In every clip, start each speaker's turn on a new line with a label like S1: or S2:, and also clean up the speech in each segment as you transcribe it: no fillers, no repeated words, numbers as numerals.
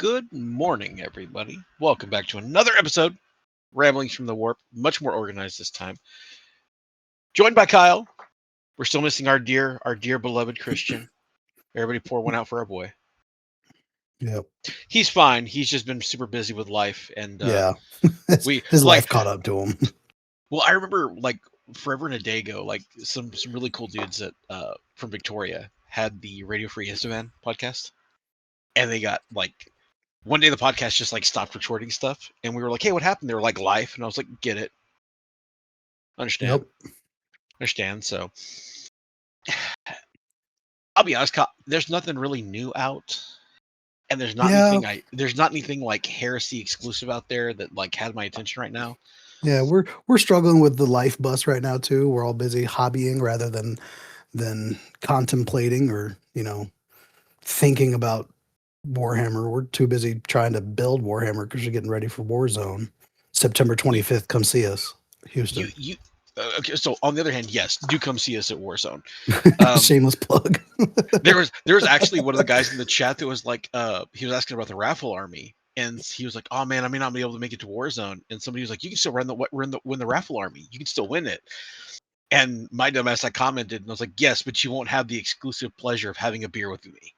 S1: Good morning, everybody. Welcome back to another episode, Ramblings from the Warp, much more organized this time. Joined by Kyle. We're still missing our dear beloved Christian. Everybody pour one out for our boy.
S2: Yep.
S1: He's fine. He's just been super busy with life, and
S2: Yeah.
S1: we
S2: His
S1: like.
S2: life caught up to him.
S1: Well, I remember like forever and a day ago, like some really cool dudes that from Victoria had the Radio Free Histovan podcast, and they got like one day the podcast just like stopped recording stuff, and we were like, "Hey, what happened?" They were like, "Life," and I was like, "Get it, understand,
S2: Yep.
S1: understand." So I'll be honest, there's nothing really new out, and
S2: Yeah.
S1: there's not anything like Heresy exclusive out there that like had my attention right now.
S2: Yeah. We're struggling with the life bus right now too. We're all busy hobbying rather than contemplating or, thinking about Warhammer. We're too busy trying to build Warhammer because we're getting ready for Warzone. September
S1: You
S2: 25th. Come see us.
S1: you
S2: Houston.
S1: you. Okay, so on the other hand, yes, do come see us at Warzone. Um,
S2: Shameless plug.
S1: there was actually one of the guys in the chat that was like, he was asking about the raffle army, and he was like, "Oh man, I may not be able to make it to Warzone." And somebody was like, "You can still win the raffle army. You can still win it." And my dumbass, I commented, and I was like, "Yes, but you won't have the exclusive pleasure of having a beer with me.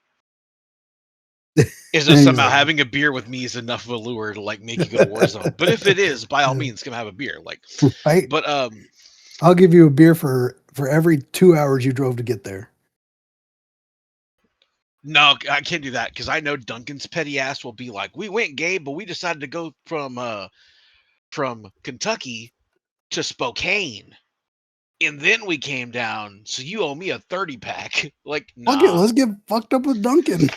S1: Is if
S2: And he's
S1: somehow
S2: like,
S1: having a beer with me is enough of a lure to like make you go to Warzone. But if it is, by all means, come have a beer." Like,
S2: right?
S1: but
S2: I'll give you a beer for every 2 hours you drove to get there.
S1: no, I can't do that because I know Duncan's petty ass will be like, "We went, Gabe, but we decided to go from Kentucky to Spokane, and then we came down. So you owe me a 30 pack." Like, nah.
S2: Let's get fucked up with Duncan.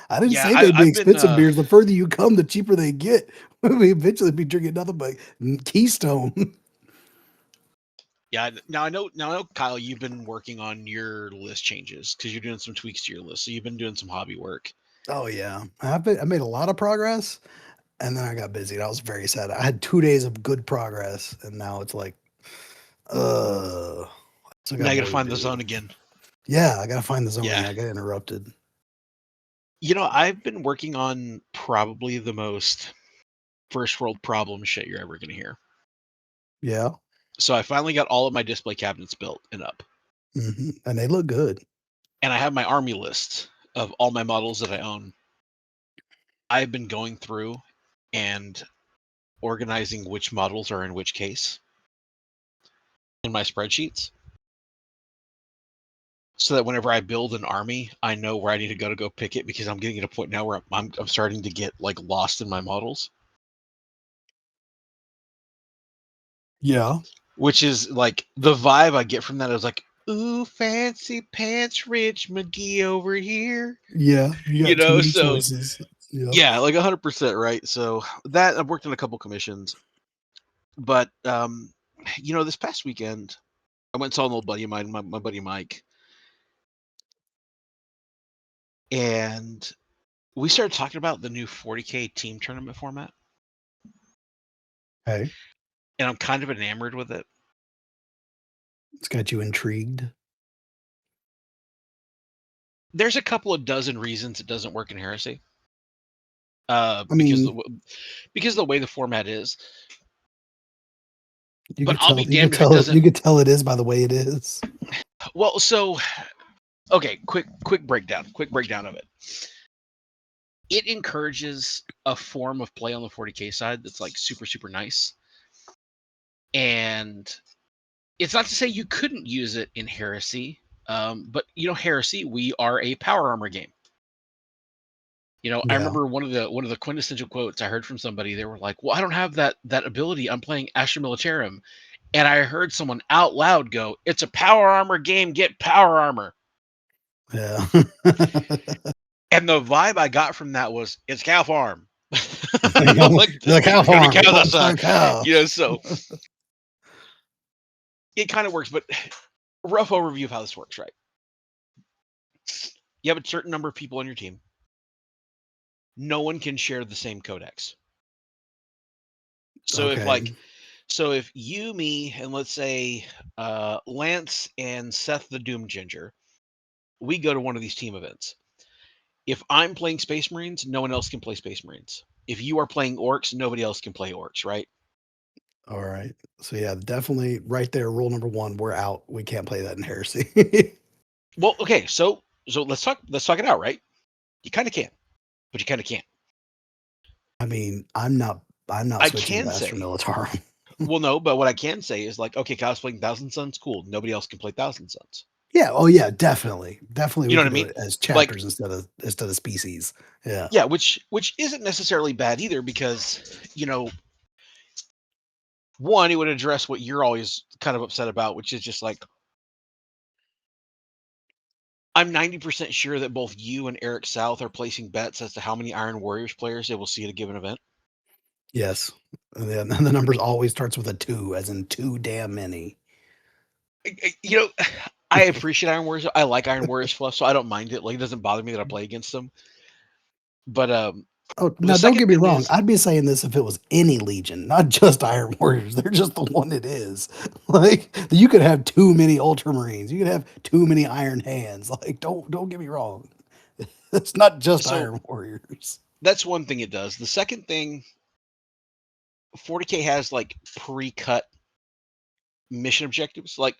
S2: I didn't
S1: Yeah,
S2: say they'd be
S1: I've been
S2: expensive beers. The further you come, the cheaper they get. We eventually be drinking nothing but Keystone.
S1: yeah. Now I know, Kyle, you've been working on your list changes because you're doing some tweaks to your list. So you've been doing some hobby work.
S2: Oh yeah, I made a lot of progress, and then I got busy. And I was very sad. I had 2 days of good progress, and now it's like, I still
S1: Now
S2: got
S1: you got to
S2: more to
S1: find the
S2: do.
S1: zone again.
S2: Yeah, I gotta find the zone.
S1: Yeah.
S2: Yeah, I got interrupted.
S1: I've been working on probably the most first world problem shit you're ever gonna hear.
S2: Yeah,
S1: So I finally got all of my display cabinets built and up,
S2: and they look good.
S1: and I have my army list of all my models that I own. I've been going through and organizing which models are in which case in my spreadsheets, so that whenever I build an army, I know where I need to go pick it, because I'm getting at a point now where I'm starting to get like lost in my models,
S2: Yeah,
S1: which is like the vibe I get from that is like, "Ooh, fancy pants, Rich McGee over here."
S2: yeah. You got too many
S1: So
S2: choices. Yep.
S1: yeah, like 100% right. So that I've worked on a couple commissions, but this past weekend I went and saw an old buddy of mine, my buddy Mike, and we started talking about the new 40K team tournament format,
S2: Hey,
S1: and I'm kind of enamored with it.
S2: it's got you intrigued.
S1: There's a couple of dozen reasons it doesn't work in Heresy.
S2: I
S1: Because
S2: mean,
S1: the way the format is.
S2: you
S1: But
S2: could
S1: I'll
S2: tell.
S1: be
S2: You could
S1: damned if it
S2: tell.
S1: doesn't.
S2: You could tell it is by the way it is.
S1: Well, so okay, quick breakdown of it. It encourages a form of play on the 40K side that's like super, super nice. And it's not to say you couldn't use it in Heresy, but Heresy, we are a power armor game. I
S2: Yeah.
S1: remember one of the quintessential quotes I heard from somebody. They were like, "Well, I don't have that ability. I'm playing Astra Militarum," and I heard someone out loud go, "It's a power armor game. Get power armor."
S2: Yeah.
S1: And the vibe I got from that was, "It's cow farm." Like,
S2: The cow
S1: gonna be
S2: farm.
S1: cows
S2: It's
S1: outside.
S2: not cow.
S1: So it kind of works. But rough overview of how this works, right? You have a certain number of people on your team. No one can share the same codex. So
S2: Okay.
S1: if you, me, and let's say Lance and Seth the Doom Ginger, we go to one of these team events, If I'm playing Space Marines, no one else can play Space Marines. If you are playing orcs, nobody else can play orcs, right?
S2: All right. So yeah, definitely right there. Rule number one: we're out. We can't play that in Heresy.
S1: Well, okay, so let's talk it out, right? You kind of can, but you kind of can't.
S2: I mean, I'm not
S1: I
S2: switching to
S1: can
S2: Astra
S1: say,
S2: Militarum.
S1: well, no, but what I can say is like, okay, Kyle's playing Thousand Suns, cool. Nobody else can play Thousand Suns.
S2: Yeah. Oh yeah. Definitely. Definitely,
S1: You
S2: we
S1: know what
S2: can
S1: I
S2: do
S1: mean?
S2: it as
S1: Like,
S2: chapters instead of species. Yeah.
S1: yeah, which isn't necessarily bad either because one, it would address what you're always kind of upset about, which is just like I'm 90% sure that both you and Eric South are placing bets as to how many Iron Warriors players they will see at a given event.
S2: Yes. And then and the numbers always starts with a two, as in too damn many.
S1: You know, I appreciate Iron Warriors. I like Iron Warriors fluff, so I don't mind it. Like, it doesn't bother me that I play against them. But
S2: Oh,
S1: the
S2: now don't
S1: second
S2: get me
S1: thing
S2: wrong.
S1: is,
S2: I'd be saying this if it was any legion, not just Iron Warriors. They're just the one it is. Like you could have too many Ultramarines. You could have too many Iron Hands. Like don't get me wrong. It's not just
S1: so
S2: Iron Warriors.
S1: that's one thing it does. The second thing, 40K has like pre-cut mission objectives. Like,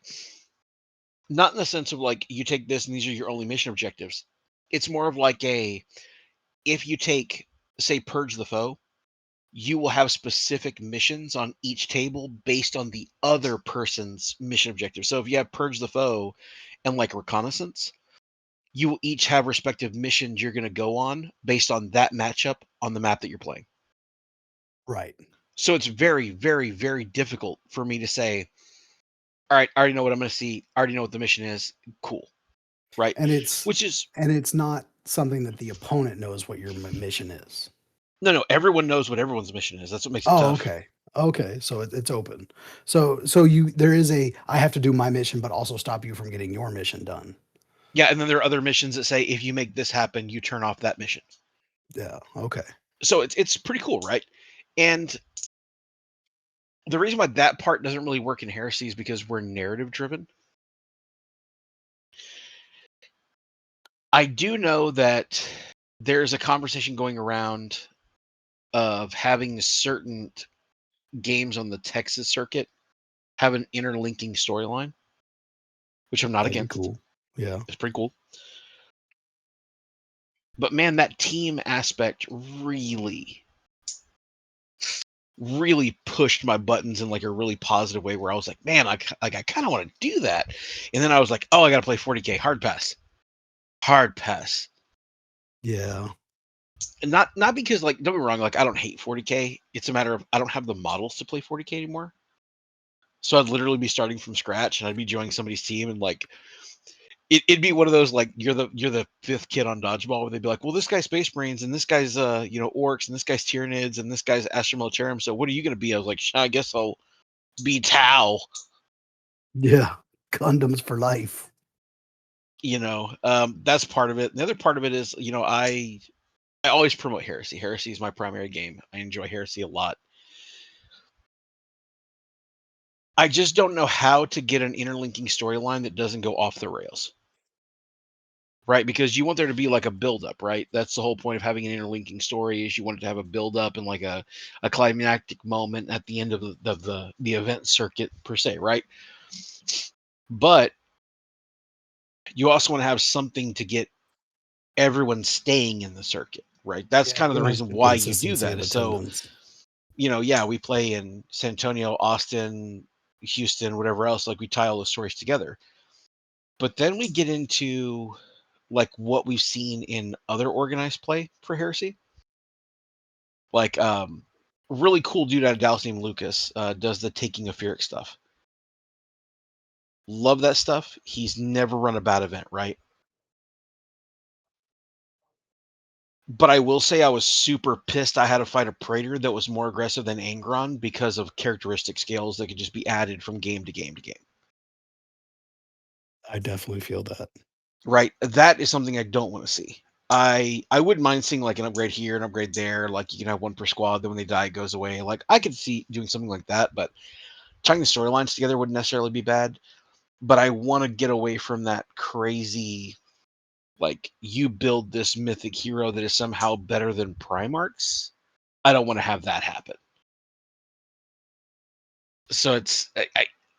S1: not in the sense of like you take this and these are your only mission objectives. It's more of like if you take, say, Purge the Foe, you will have specific missions on each table based on the other person's mission objective. So if you have Purge the Foe and like Reconnaissance, you will each have respective missions you're going to go on based on that matchup on the map that you're playing.
S2: Right.
S1: So it's very, very, very difficult for me to say, all right, I already know what I'm going to see. I already know what the mission is. Cool. Right.
S2: And it's
S1: Which is,
S2: and it's not something that the opponent knows what your mission is.
S1: no, everyone knows what everyone's mission is. That's what makes it
S2: Oh,
S1: tough.
S2: okay. Okay, so it's open. So you there is a I have to do my mission, but also stop you from getting your mission done.
S1: Yeah. And then there are other missions that say, if you make this happen, you turn off that mission.
S2: Yeah. Okay.
S1: So it's pretty cool, right? And the reason why that part doesn't really work in Heresy is because we're narrative driven. I do know that there's a conversation going around of having certain games on the Texas circuit have an interlinking storyline, which I'm not
S2: That'd be
S1: against.
S2: cool. Yeah.
S1: It's pretty cool. But man, that team aspect really, really pushed my buttons in like a really positive way where I was like, man, I kind of want to do that. And then I was like, oh, I got to play 40K. Hard pass. Hard pass.
S2: Yeah.
S1: And not because, like, don't be wrong, like I don't hate 40K. It's a matter of I don't have the models to play 40K anymore. So I'd literally be starting from scratch and I'd be joining somebody's team and like it'd be one of those like you're the fifth kid on dodgeball where they'd be like, well, this guy's Space Marines and this guy's orcs and this guy's Tyranids and this guy's Astra Militarum. So what are you gonna be? I was like, I guess I'll be Tau.
S2: Yeah. Condoms for life.
S1: That's part of it. The other part of it is, I always promote Heresy. Heresy is my primary game. I enjoy Heresy a lot. I just don't know how to get an interlinking storyline that doesn't go off the rails. Right? Because you want there to be like a build up, right? That's the whole point of having an interlinking story is you want it to have a build up and like a climactic moment at the end of the event circuit per se, right? But you also want to have something to get everyone staying in the circuit, right? That's
S2: Yeah,
S1: kind
S2: you
S1: of the
S2: want to have
S1: reason
S2: some
S1: why you do
S2: consistency
S1: that.
S2: of
S1: Is so,
S2: attendance.
S1: yeah, we play in San Antonio, Austin, Houston, whatever else, like we tie all those stories together. But then we get into like what we've seen in other organized play for Heresy. Like really cool dude out of Dallas named Lucas does the Taking of Fear stuff. Love that stuff. He's never run a bad event, right? But I will say I was super pissed I had to fight a Praetor that was more aggressive than Angron because of characteristic scales that could just be added from game to game to game.
S2: I definitely feel that.
S1: Right? That is something I don't want to see. I wouldn't mind seeing like an upgrade here, an upgrade there. Like you can have one per squad, then when they die, it goes away. Like I could see doing something like that, but tying the storylines together wouldn't necessarily be bad. But I want to get away from that crazy like you build this mythic hero that is somehow better than Primarchs. I don't want to have that happen. So it's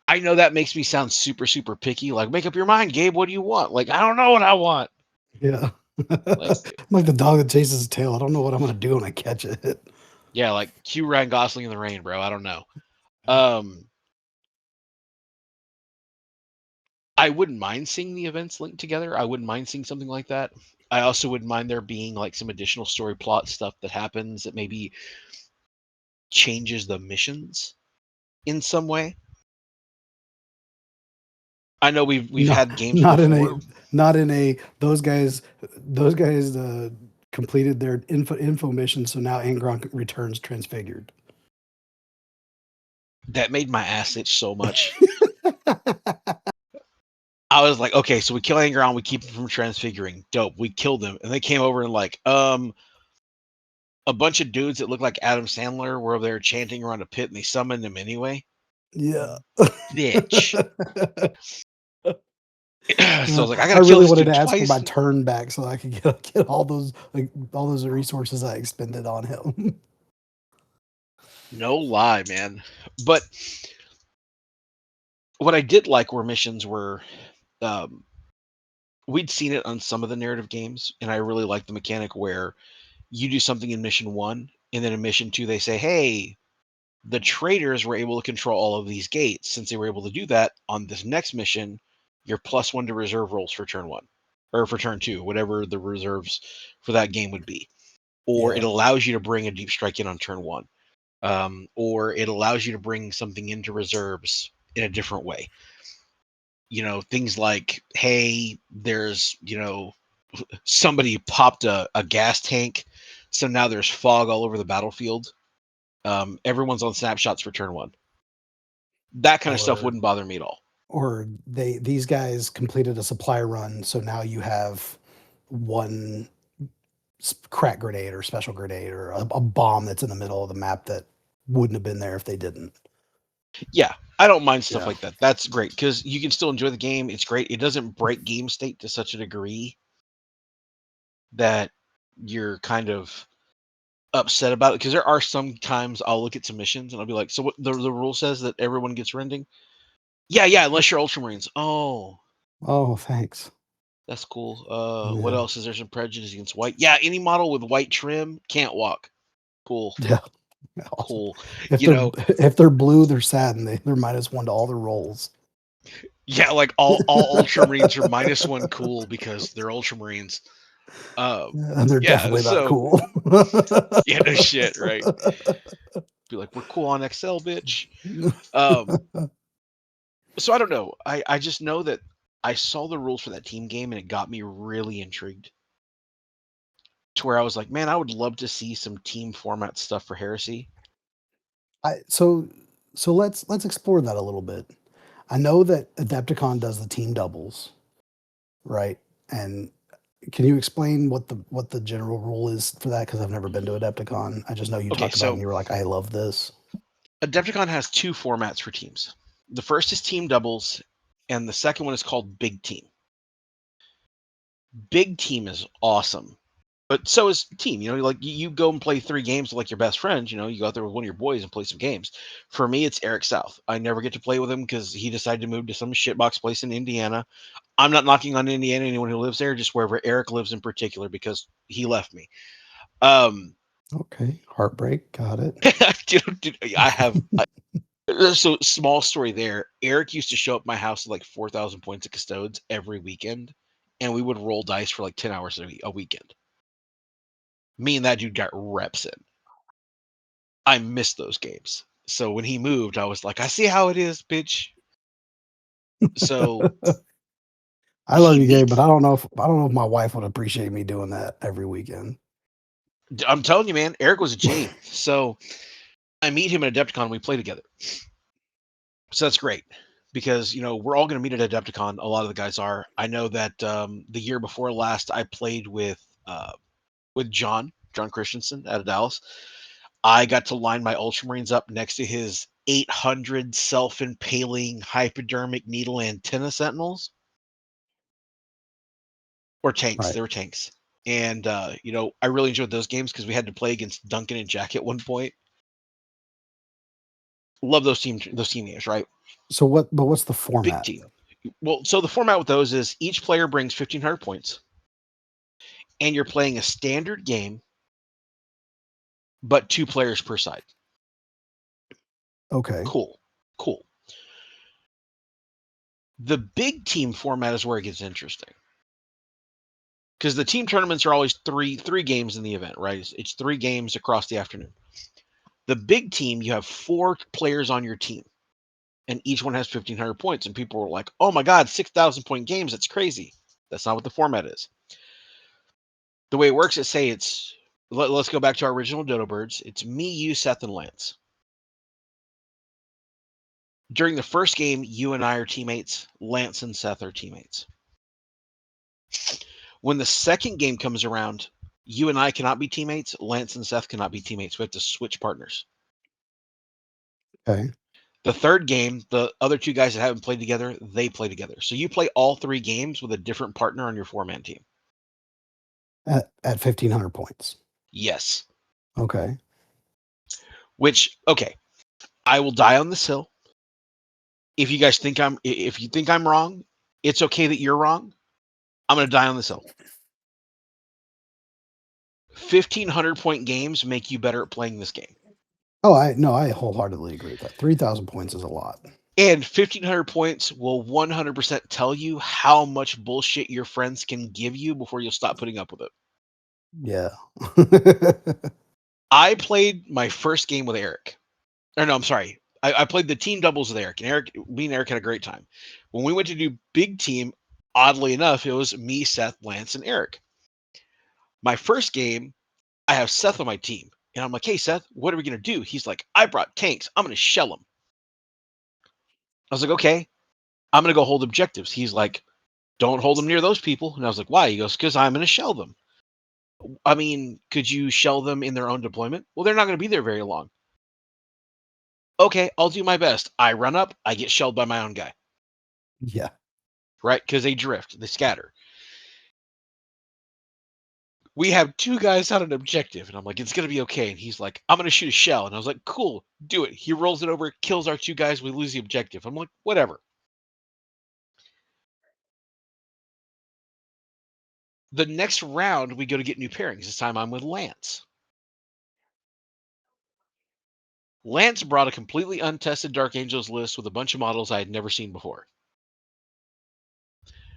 S1: I know that makes me sound super super picky. Like, make up your mind, Gabe. What do you want? Like, I don't know what I want.
S2: Yeah.
S1: Like,
S2: I'm like the dog that chases his tail. I don't know what I'm gonna do when I catch it.
S1: yeah, like cue Ryan Gosling in the rain, bro. I don't know. Um, I wouldn't mind seeing the events linked together. I wouldn't mind seeing something like that. I also wouldn't mind there being like some additional story plot stuff that happens that maybe changes the missions in some way. I know we've
S2: Not
S1: had games
S2: not in a
S1: before
S2: not in a those guys completed their info mission, so now Angron returns transfigured.
S1: that made my ass itch so much. I was like, okay, so we kill Angron, we keep him from transfiguring. Dope. We killed him. And they came over and like, a bunch of dudes that look like Adam Sandler were over there chanting around a pit and they summoned him anyway.
S2: Yeah.
S1: Bitch. So I was like, I
S2: I
S1: gotta kill
S2: really
S1: this
S2: wanted
S1: dude
S2: to ask for my
S1: twice.
S2: turn back so I could get all those resources I expended on him.
S1: No lie, man. But what I did like were missions were um we'd seen it on some of the narrative games, and I really like the mechanic where you do something in mission 1, and then in mission 2 they say, "Hey, the traders were able to control all of these gates. Since they were able to do that on this next mission, you're +1 to reserve rolls for turn 1 or for turn 2, whatever the reserves for that game would be." Or it
S2: Yeah.
S1: allows you to bring a deep strike in on turn 1. Or it allows you to bring something into reserves in a different way. Things like, hey, there's, somebody popped a gas tank, so now there's fog all over the battlefield. Everyone's on snapshots for turn 1. That kind of stuff
S2: Or
S1: wouldn't bother me at all.
S2: or these guys completed a supply run, so now you have one crack grenade or special grenade or a bomb that's in the middle of the map that wouldn't have been there if they didn't.
S1: Yeah, I don't mind stuff
S2: Yeah.
S1: like that. That's great because you can still enjoy the game. It's great. It doesn't break game state to such a degree that you're kind of upset about it. Because there are some times I'll look at some missions and I'll be like, so what the rule says that everyone gets rending? Yeah, unless you're Ultramarines. Oh,
S2: Oh, thanks.
S1: that's cool. What
S2: Yeah.
S1: else? Is there some prejudice against white? Yeah, any model with white trim can't walk. Cool.
S2: Yeah. Awesome.
S1: Cool.
S2: If
S1: You
S2: they're
S1: know,
S2: if they're blue, they're sad and they're -1 to all their rolls.
S1: yeah, like all Ultramarines are -1 cool because they're Ultramarines.
S2: And they're
S1: Yeah,
S2: definitely not
S1: so
S2: cool.
S1: yeah, no shit, right? Be like, we're cool on XL, bitch. Um, so I don't know. I just know that I saw the rules for that team game and it got me really intrigued. To where I was like, man, I would love to see some team format stuff for Heresy.
S2: I so let's explore that a little bit. I know that Adepticon does the team doubles, right? And can you explain what the general rule is for that? Because I've never been to Adepticon. I just know you
S1: Okay,
S2: talked about it and
S1: so
S2: you were like, I love this.
S1: Adepticon has two formats for teams. The first is team doubles, and the second one is called Big Team. Big Team is awesome, but so is team. Like you go and play 3 games with like your best friends. You go out there with one of your boys and play some games. For me, it's Eric South. I never get to play with him because he decided to move to some shitbox place in Indiana. I'm not knocking on Indiana, anyone who lives there, just wherever Eric lives in particular, because he left me. Um,
S2: Okay, heartbreak, got it.
S1: dude, I have. So small story there. Eric used to show up at my house with like 4,000 points of custodes every weekend, and we would roll dice for like 10 hours a weekend. Me and that dude got reps in. I missed those games. So when he moved, I was like, I see how it is, bitch. So
S2: I love
S1: he
S2: you, Gabe, but
S1: meets.
S2: I don't know if my wife would appreciate me doing that every weekend.
S1: I'm telling you, man, Eric was a G. So I meet him at Adepticon. We play together. So that's great because we're all going to meet at Adepticon. A lot of the guys are. I know that the year before last, I played with John Christensen out of Dallas. I got to line my Ultramarines up next to his 800 self-impaling hypodermic needle antenna sentinels. or tanks.
S2: Right.
S1: They were tanks. And I really enjoyed those games because we had to play against Duncan and Jack at one point. Love those team games, right?
S2: So what's the
S1: Big
S2: format?
S1: team. Well, so the format with those is each player brings 1,500 points, and you're playing a standard game, but 2 players per side.
S2: Okay.
S1: Cool. The big team format is where it gets interesting. Because the team tournaments are always three games in the event, right? It's 3 games across the afternoon. The big team, you have 4 players on your team, and each one has 1,500 points. And people were like, "Oh my God, 6,000 point games! That's crazy." That's not what the format is. The way it works is, say let's go back to our original Dodo Birds. It's me, you, Seth, and Lance. During the first game, you and I are teammates. Lance and Seth are teammates. When the second game comes around, you and I cannot be teammates. Lance and Seth cannot be teammates. We have to switch partners.
S2: Okay.
S1: The third game, the other 2 guys that haven't played together, they play together. So you play all 3 games with a different partner on your 4-man team.
S2: At 1,500 points.
S1: Yes.
S2: Okay.
S1: Which, okay, I will die on this hill. If you think I'm wrong, it's okay that you're wrong. I'm going to die on this hill. 1,500 point games make you better at playing this game.
S2: Oh, I wholeheartedly agree with that. 3,000 points is a lot.
S1: And 1,500 points will 100% tell you how much bullshit your friends can give you before you'll stop putting up with it.
S2: Yeah.
S1: I played my first game with Eric. Or no, I'm sorry. I played the team doubles with Eric, and me and Eric had a great time. When we went to do big team, oddly enough, it was me, Seth, Lance, and Eric. My first game, I have Seth on my team. And I'm like, "Hey, Seth, what are we going to do?" He's like, "I brought tanks. I'm going to shell them." I was like, "Okay, I'm going to go hold objectives." He's like, "Don't hold them near those people." And I was like, "Why?" He goes, "Because I'm going to shell them." I mean, could you shell them in their own deployment? Well, they're not going to be there very long. Okay, I'll do my best. I run up, I get shelled by my own guy.
S2: Yeah.
S1: Right? Because they drift, they scatter. We have 2 guys on an objective, and I'm like, "It's going to be okay." And he's like, "I'm going to shoot a shell." And I was like, "Cool, do it." He rolls it over, kills our 2 guys, we lose the objective. I'm like, "Whatever." The next round, we go to get new pairings. This time I'm with Lance. Lance brought a completely untested Dark Angels list with a bunch of models I had never seen before.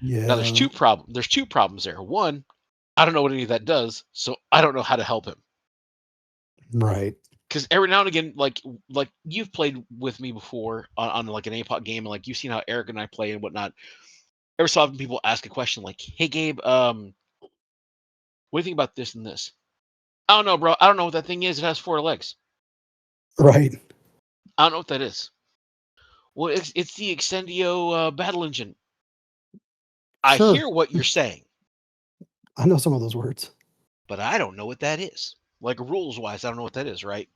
S1: Now there's
S2: Yeah.
S1: 2 problems. There's 2 problems there. One, I don't know what any of that does, so I don't know how to help him.
S2: Right.
S1: Because every now and again, like you've played with me before on like an APOC game, and like you've seen how Eric and I play and whatnot. Every so often, people ask a question like, "Hey, Gabe, what do you think about this and this?" I don't know, bro. I don't know what that thing is. It has 4 legs.
S2: Right.
S1: I don't know what that is. Well, it's the Extendio battle engine. I
S2: Sure.
S1: hear what you're saying,
S2: I know some of those words.
S1: but I don't know what that is. Like rules wise, I don't know what that is, right?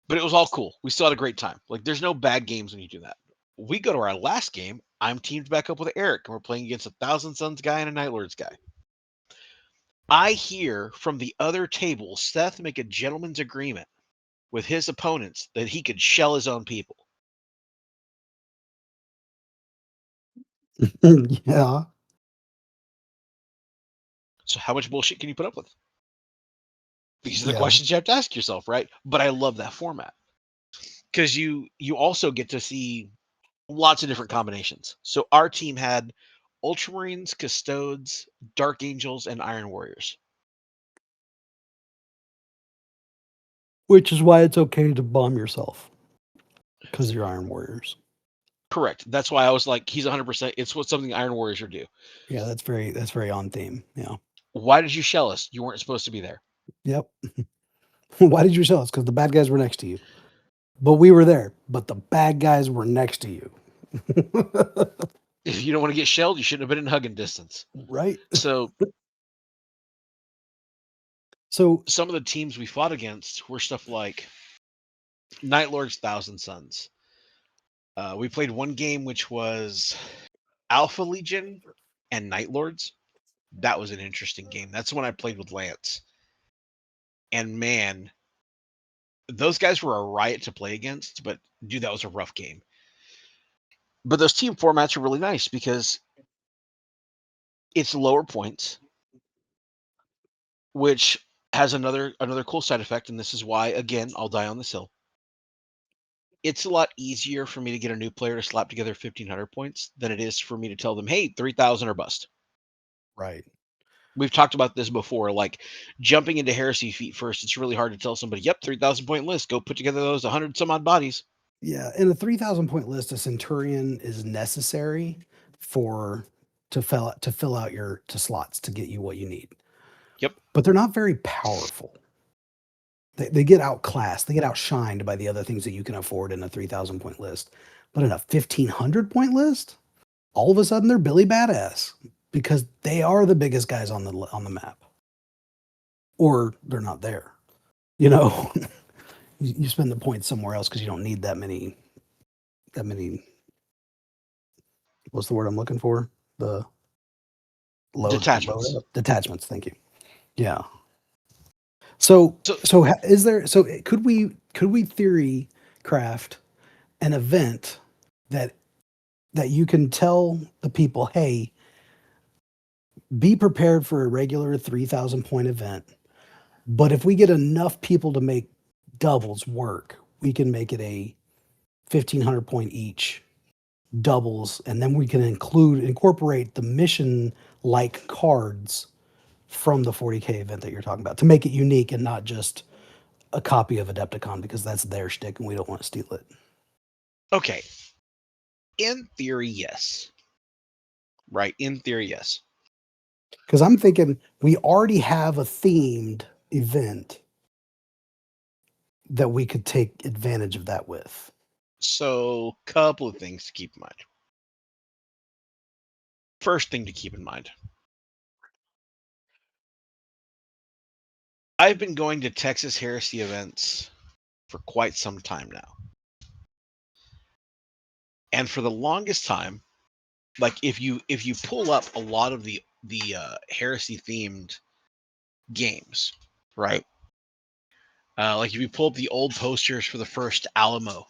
S1: But it was all cool. We still had a great time. Like there's no bad games when you do that. We go to our last game. I'm teamed back up with Eric, and we're playing against a Thousand Suns guy and a Night Lords guy. I hear from the other table Seth make a gentleman's agreement with his opponents that he could shell his own people.
S2: Yeah.
S1: So how much bullshit can you put up with? These are the
S2: Yeah.
S1: questions you have to ask yourself, right? But I love that format because you also get to see lots of different combinations. So our team had Ultramarines, Custodes, Dark Angels, and Iron Warriors.
S2: Which is why it's okay to bomb yourself because you're Iron Warriors.
S1: Correct. That's why I was like, he's 100%. It's what something Iron Warriors would do.
S2: Yeah, that's very on theme. Yeah.
S1: Why did you shell us? You weren't supposed to be there.
S2: Yep. Why did you sell us? Because the bad guys were next to you. But we were there. But the bad guys were next to you.
S1: If you don't want to get shelled, you shouldn't have been in hugging distance.
S2: Right.
S1: So
S2: So
S1: some of the teams we fought against were stuff like Night Lord's Thousand Suns. We played one game which was Alpha Legion and Night Lords, that was an interesting game. That's when I played with Lance. And man, those guys were a riot to play against, but dude, that was a rough game. But those team formats are really nice because it's lower points, which has another cool side effect, and this is why, again, I'll die on this hill. It's a lot easier for me to get a new player to slap together 1,500 points than it is for me to tell them, hey, 3,000 or bust.
S2: Right.
S1: We've talked about this before, like jumping into heresy feet first. It's really hard to tell somebody, yep, 3,000 point list, go put together those 100 some odd bodies.
S2: Yeah, in a 3,000 point list, a centurion is necessary for to fill out your to slots to get you what you need.
S1: Yep.
S2: But they're not very powerful. They get outclassed, they get outshined by the other things that you can afford in a 3,000 point list. But in a 1,500 point list, all of a sudden they're Billy Badass because they are the biggest guys on the map, or they're not there. You know, you spend the points somewhere else because you don't need that many. What's the word I'm looking for? The load
S1: Detachments.
S2: detachments. Thank you. Yeah. So is there? So could we theory craft an event that you can tell the people, hey, be prepared for a regular 3,000 point event, but if we get enough people to make doubles work, we can make it a 1,500 point each doubles, and then we can incorporate the mission like cards from the 40K event that you're talking about to make it unique and not just a copy of Adepticon, because that's their shtick and we don't want to steal it.
S1: Okay. In theory, yes. Right. In theory, yes.
S2: Because I'm thinking we already have a themed event that we could take advantage of that with.
S1: So, couple of things to keep in mind. First thing to keep in mind, I've been going to Texas Heresy events for quite some time now. And for the longest time, like if you pull up a lot of the heresy themed games, right? Like if you pull up the old posters for the first Alamo,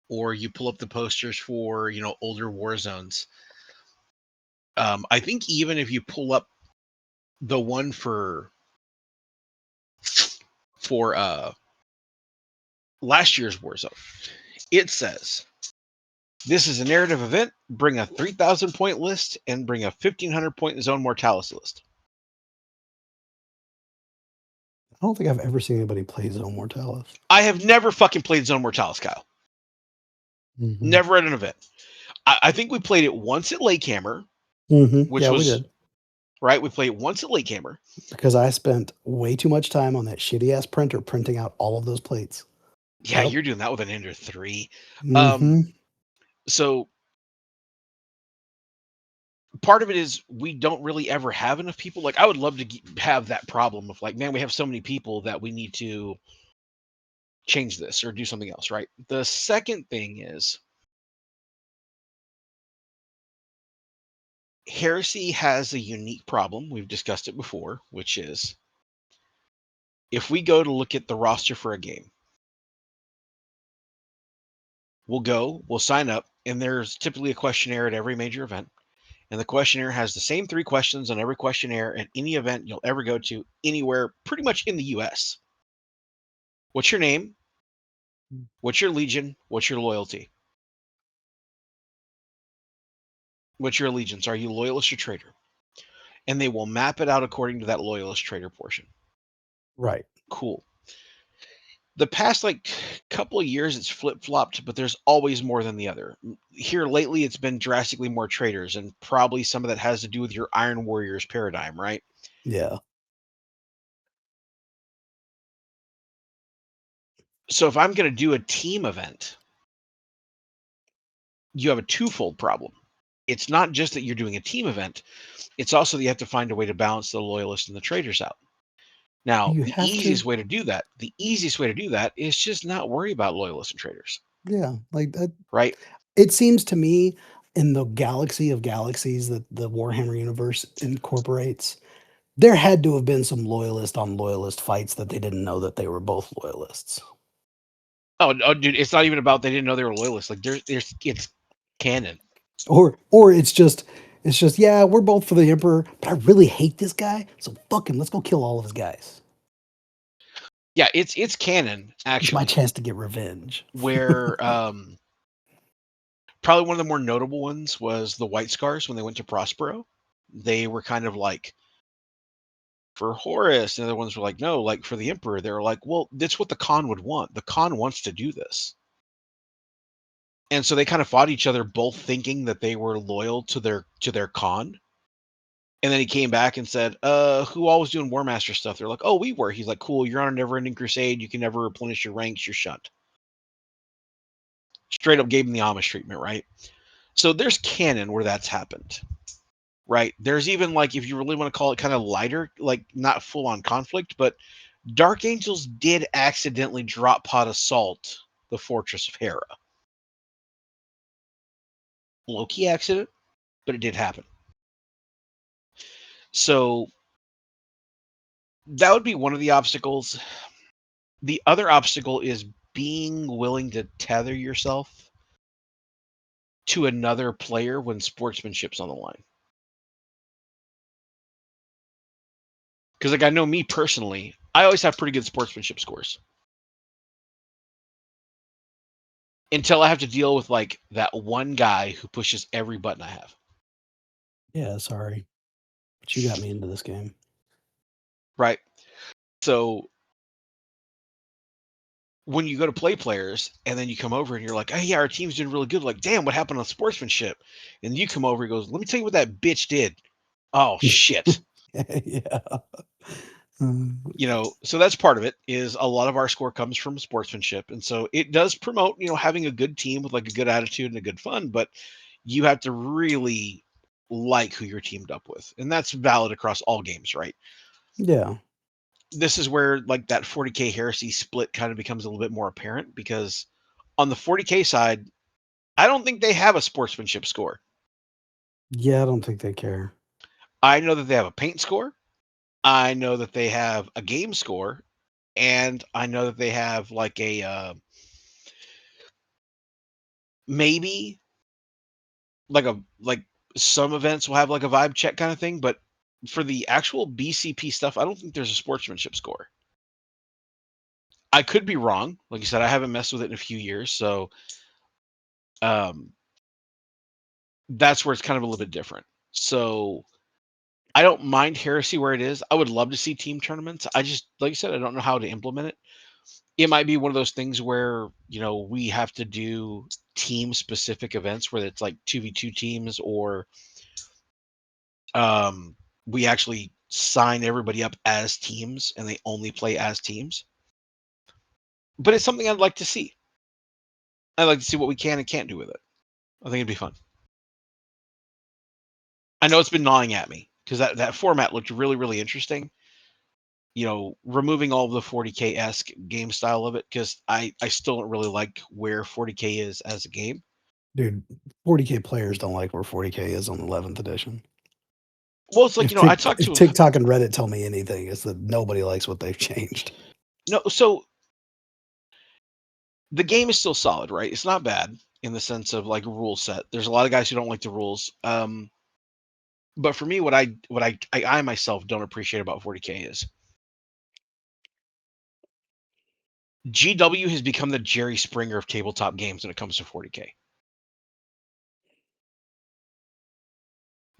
S1: or you pull up the posters for older war zones. I think even if you pull up the one for last year's war zone, it says this is a narrative event. Bring a 3,000 point list and bring a 1,500 point zone mortalis list.
S2: I don't think I've ever seen anybody play Zone Mortalis.
S1: I have never fucking played Zone Mortalis, Kyle.
S2: Mm-hmm.
S1: Never at an event. I think we played it once at Lakehammer, which
S2: Yeah,
S1: was
S2: we did.
S1: Right. We played it once at Lakehammer.
S2: Because I spent way too much time on that shitty ass printer printing out all of those plates.
S1: Yeah, you're doing that with an Ender 3.
S2: Mm-hmm.
S1: So part of it is we don't really ever have enough people. Like I would love to have that problem of like, man, we have so many people that we need to change this or do something else, right? The second thing is Heresy has a unique problem. We've discussed it before, which is if we go to look at the roster for a game, we'll sign up, and there's typically a questionnaire at every major event. And the questionnaire has the same 3 questions on every questionnaire at any event you'll ever go to anywhere pretty much in the US. What's your name? What's your legion? What's your loyalty? What's your allegiance? Are you loyalist or traitor? And they will map it out according to that loyalist traitor portion.
S2: Right.
S1: Cool. The past couple of years it's flip-flopped, but there's always more than the other. Here lately it's been drastically more traitors, and probably some of that has to do with your Iron Warriors paradigm, right?
S2: Yeah.
S1: So if I'm going to do a team event, you have a twofold problem. It's not just that you're doing a team event, it's also that you have to find a way to balance the loyalists and the traitors out. Now,
S2: You
S1: the
S2: have
S1: easiest
S2: to.
S1: way to do that is just not worry about loyalists and traitors.
S2: Yeah. Like that.
S1: Right?
S2: It seems to me in the galaxy of galaxies that the Warhammer universe incorporates, there had to have been some loyalist on loyalist fights that they didn't know that they were both loyalists.
S1: Oh, dude, it's not even about they didn't know they were loyalists. Like there's it's canon.
S2: Or it's just yeah, we're both for the Emperor, but I really hate this guy, so fuck him. Let's go kill all of his guys.
S1: Yeah, it's canon
S2: It's my
S1: actually.
S2: chance to get revenge.
S1: Where probably one of the more notable ones was the White Scars when they went to Prospero. They were kind of like for Horus, and the other ones were like, no, like for the Emperor. They were like, well, that's what the Khan would want. The Khan wants to do this. And so they kind of fought each other, both thinking that they were loyal to their Khan. And then he came back and said, who all was doing War Master stuff? They're like, oh, we were. He's like, cool, you're on a never ending crusade, you can never replenish your ranks, you're shunned. Straight up gave him the Amish treatment, right? So there's canon where that's happened. Right. There's even like if you really want to call it kind of lighter, like not full on conflict, but Dark Angels did accidentally drop pod assault the Fortress of Hera. Low-key accident, but it did happen. So that would be one of the obstacles. The other obstacle is being willing to tether yourself to another player when sportsmanship's on the line. Because like I know me personally, I always have pretty good sportsmanship scores. Until I have to deal with like that one guy who pushes every button I have.
S2: Yeah, sorry. But you got me into this game.
S1: Right. So when you go to play players and then you come over and you're like, hey, yeah, our team's doing really good. Like, damn, what happened on sportsmanship? And you come over and goes, let me tell you what that bitch did. Oh shit.
S2: Yeah.
S1: So that's part of it is a lot of our score comes from sportsmanship. And so it does promote, having a good team with like a good attitude and a good fun, but you have to really like who you're teamed up with. And that's valid across all games, right?
S2: Yeah.
S1: This is where like that 40K heresy split kind of becomes a little bit more apparent because on the 40K side, I don't think they have a sportsmanship score.
S2: Yeah, I don't think they care.
S1: I know that they have a paint score. I know that they have a game score, and I know that they have like a maybe like some events will have like a vibe check kind of thing, but for the actual BCP stuff, I don't think there's a sportsmanship score. I could be wrong. Like you said, I haven't messed with it in a few years, so um, that's where it's kind of a little bit different. So I don't mind Heresy where it is. I would love to see team tournaments. I just, like I said, I don't know how to implement it. It might be one of those things where, we have to do team specific events where it's like 2v2 teams or we actually sign everybody up as teams and they only play as teams. But it's something I'd like to see. I'd like to see what we can and can't do with it. I think it'd be fun. I know it's been gnawing at me because that format looked really, really interesting. Removing all of the 40K-esque game style of it because I still don't really like where 40K is as a game.
S2: Dude, 40K players don't like where 40K is on 11th edition.
S1: Well, it's like, I talked
S2: If
S1: to
S2: TikTok and Reddit tell me anything, it's that nobody likes what they've changed.
S1: no, so the game is still solid, right? It's not bad in the sense of like rule set. There's a lot of guys who don't like the rules. But for me, what I myself don't appreciate about 40K is GW has become the Jerry Springer of tabletop games when it comes to 40K.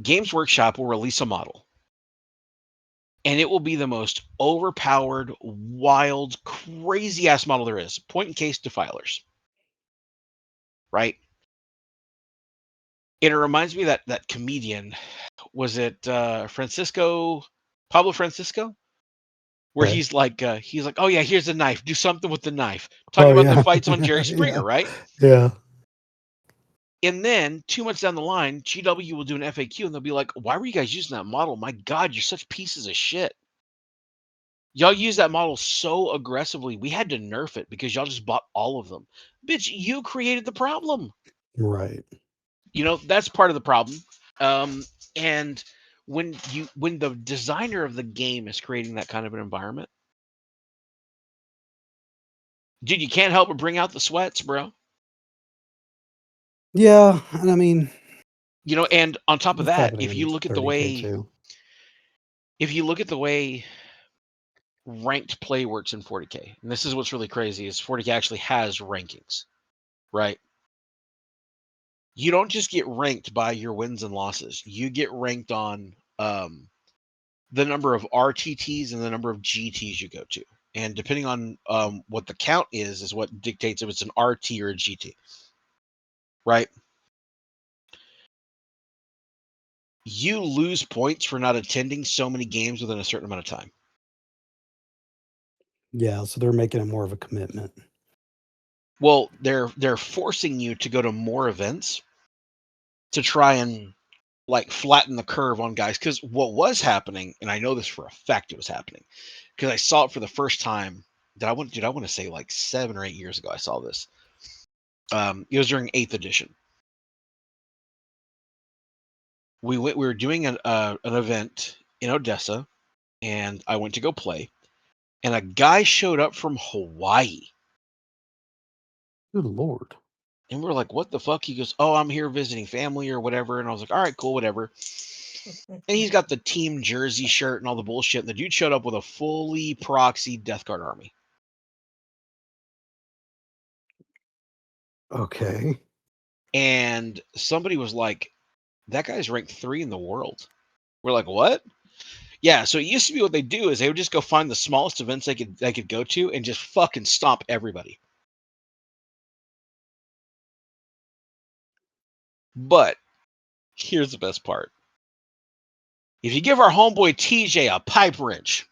S1: Games Workshop will release a model, and it will be the most overpowered, wild, crazy ass model there is. Point and case defilers, right? And it reminds me of that comedian. Was it Pablo Francisco? Where
S2: Okay.
S1: he's like, oh yeah, here's a knife. Do something with the knife. Talking
S2: Oh
S1: about the
S2: yeah.
S1: fights on Jerry
S2: Yeah.
S1: Springer, right?
S2: Yeah.
S1: And then 2 months down the line, GW will do an FAQ and they'll be like, why were you guys using that model? My God, you're such pieces of shit. Y'all use that model so aggressively. We had to nerf it because y'all just bought all of them. Bitch, you created the problem.
S2: Right.
S1: You know, that's part of the problem. And when the designer of the game is creating that kind of an environment, dude, you can't help but bring out the sweats, bro.
S2: Yeah, and I mean,
S1: You know, and on top of
S2: it's
S1: that,
S2: happening in 30K too.
S1: if you look at the way ranked play works in 40K, and this is what's really crazy, is 40K actually has rankings, right? You don't just get ranked by your wins and losses. You get ranked on the number of RTTs and the number of GTs you go to. And depending on what the count is what dictates if it's an RT or a GT, right? You lose points for not attending so many games within a certain amount of time.
S2: Yeah, so they're making it more of a commitment.
S1: Well, they're forcing you to go to more events to try and like flatten the curve on guys. Because what was happening, and I know this for a fact, it was happening because I saw it for the first time. I want to say like 7 or 8 years ago. I saw this. It was during 8th edition. We were doing an event in Odessa, and I went to go play, and a guy showed up from Hawaii,
S2: Good Lord.
S1: and we were like, "What the fuck?" He goes, "Oh, I'm here visiting family or whatever," and I was like, "All right, cool, whatever." And he's got the team jersey shirt and all the bullshit, and the dude showed up with a fully proxy Death Guard army,
S2: Okay.
S1: and somebody was like, "That guy's ranked 3 in the world." We're like, "What?" Yeah, so it used to be what they do is they would just go find the smallest events they could go to and just fucking stomp everybody. But here's the best part. If you give our homeboy TJ a pipe wrench,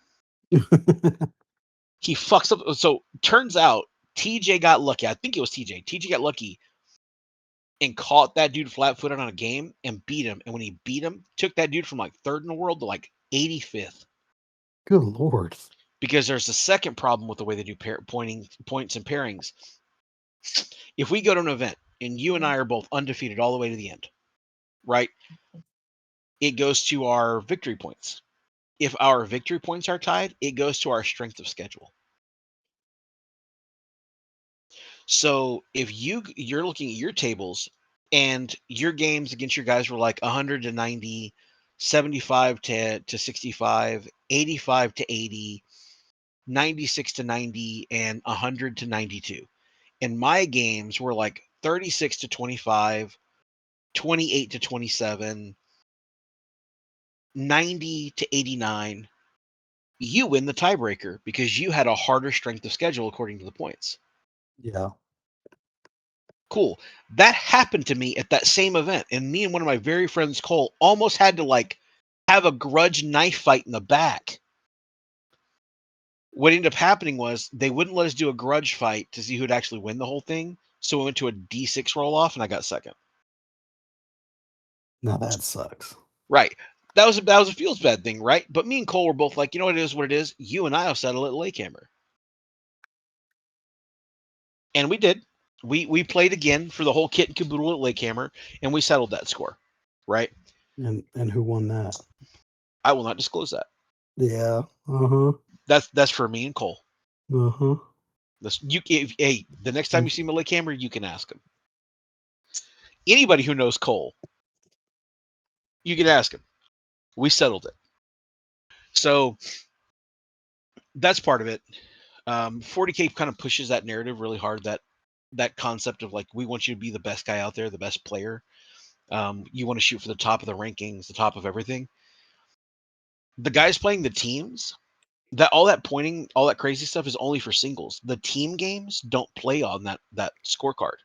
S1: he fucks up. So turns out TJ got lucky. I think it was TJ. TJ got lucky and caught that dude flat-footed on a game and beat him. And when he beat him, took that dude from like 3rd in the world to like 85th.
S2: Good Lord.
S1: Because there's a second problem with the way they do points and pairings. If we go to an event and you and I are both undefeated all the way to the end, right? It goes to our victory points. If our victory points are tied, it goes to our strength of schedule. So if you're looking at your tables and your games against your guys were like 100 to 90, 75 to 65, 85 to 80, 96 to 90, and 100 to 92. And my games were like 36 to 25, 28 to 27, 90 to 89. You win the tiebreaker because you had a harder strength of schedule according to the points.
S2: Yeah.
S1: Cool. That happened to me at that same event. And me and one of my very friends, Cole, almost had to like have a grudge knife fight in the back. What ended up happening was they wouldn't let us do a grudge fight to see who'd actually win the whole thing. So we went to a D6 roll off and I got second.
S2: Now that sucks.
S1: Right. That was a feels bad thing, right? But me and Cole were both like, you know what it is? You and I will settle it at Lake Hammer. And we did. We played again for the whole kit and caboodle at Lake Hammer, and we settled that score. Right?
S2: And who won that?
S1: I will not disclose that.
S2: Yeah. Uh-huh.
S1: That's for me and Cole.
S2: Uh-huh.
S1: Hey, the next time you see him at Lake Hammer, you can ask him. Anybody who knows Cole, you can ask him. We settled it. So that's part of it. 40K kind of pushes that narrative really hard. That concept of like we want you to be the best guy out there, the best player. You want to shoot for the top of the rankings, the top of everything. The guys playing the teams, that all that pointing, all that crazy stuff is only for singles. The team games don't play on that scorecard.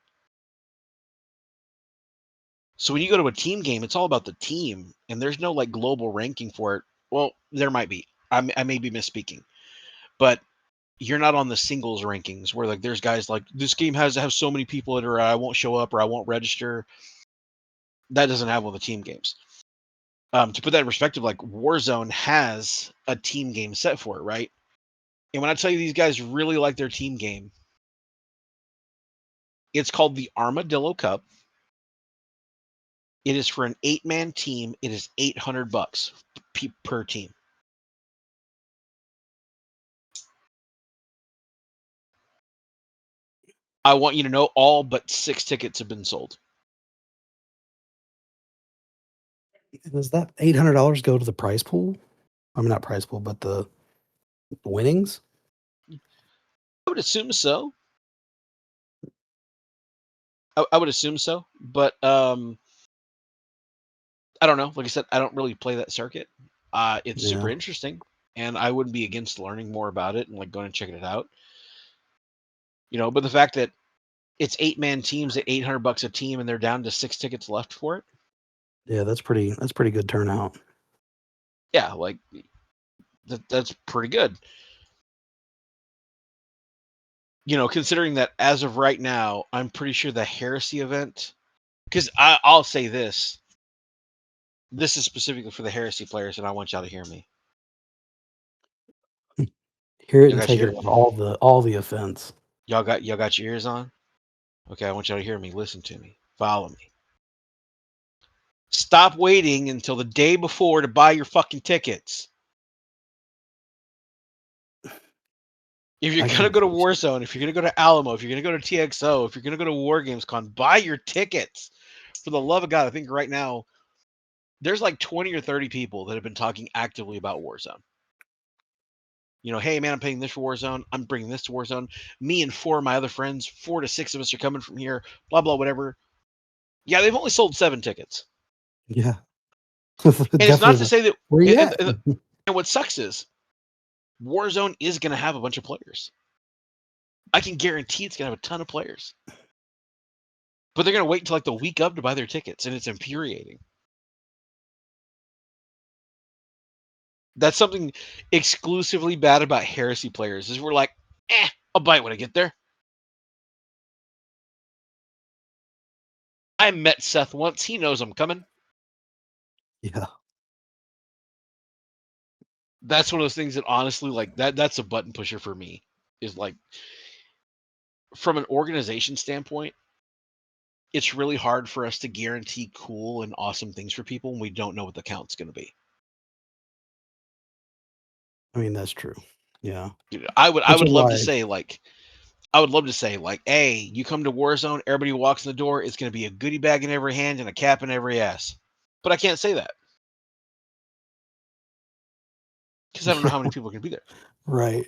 S1: So when you go to a team game, it's all about the team, and there's no like global ranking for it. Well, there might be. I may be misspeaking, but you're not on the singles rankings where like there's guys like this game has to have so many people in it, or I won't show up, or I won't register. That doesn't have all the team games. To put that in perspective, like Warzone has a team game set for it, right? And when I tell you these guys really like their team game, it's called the Armadillo Cup. It is for an 8-man team. It is $800 per team. I want you to know all but 6 tickets have been sold.
S2: Does that $800 go to the prize pool? I mean, not prize pool, but the winnings.
S1: I would assume so. I would assume so, but I don't know. Like I said, I don't really play that circuit. It's super interesting, and I wouldn't be against learning more about it and like going and checking it out. But the fact that it's 8-man teams at $800 a team, and they're down to 6 tickets left for it.
S2: Yeah, that's pretty good turnout.
S1: Yeah, like that's pretty good. Considering that as of right now, I'm pretty sure the Heresy event, because I'll say this. This is specifically for the Heresy players, and I want y'all to hear me.
S2: Hear it and take it with all the offense.
S1: Y'all got your ears on? Okay, I want y'all to hear me. Listen to me. Follow me. Stop waiting until the day before to buy your fucking tickets. If you're going to go to Warzone, if you're going to go to Alamo, if you're going to go to TXO, if you're going to go to WarGamesCon, buy your tickets. For the love of God, I think right now there's like 20 or 30 people that have been talking actively about Warzone. Hey, man, I'm paying this for Warzone. I'm bringing this to Warzone. Me and 4 of my other friends, 4 to 6 of us are coming from here, blah, blah, whatever. Yeah, they've only sold 7 tickets.
S2: Yeah.
S1: And it's not to say that...
S2: Where you at?
S1: And what sucks is Warzone is going to have a bunch of players. I can guarantee it's going to have a ton of players. But they're going to wait until like the week up to buy their tickets, and it's infuriating. That's something exclusively bad about Heresy players, is we're like, I'll buy it when I get there. I met Seth once. He knows I'm coming.
S2: Yeah.
S1: That's one of those things that honestly, like, that's a button pusher for me. Is like, from an organization standpoint, it's really hard for us to guarantee cool and awesome things for people when we don't know what the count's going to be.
S2: I mean, that's true. Yeah.
S1: I would love to say, like, hey, you come to Warzone, everybody walks in the door, it's going to be a goodie bag in every hand and a cap in every ass. But I can't say that. Because I don't know how many people are going to be there.
S2: Right.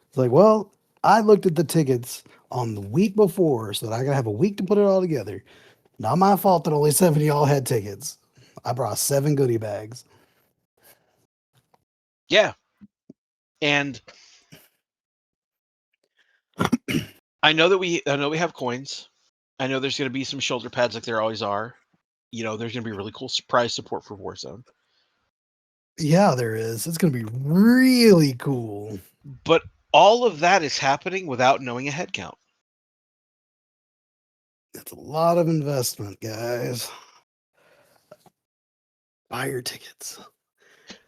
S2: It's like, well, I looked at the tickets on the week before, so that I got to have a week to put it all together. Not my fault that only 7 of y'all had tickets. I brought 7 goodie bags.
S1: Yeah. And I know we have coins. I know there's going to be some shoulder pads like there always are. There's going to be really cool surprise support for Warzone.
S2: Yeah, there is. It's going to be really cool.
S1: But all of that is happening without knowing a head count.
S2: It's a lot of investment, guys. Buy your tickets.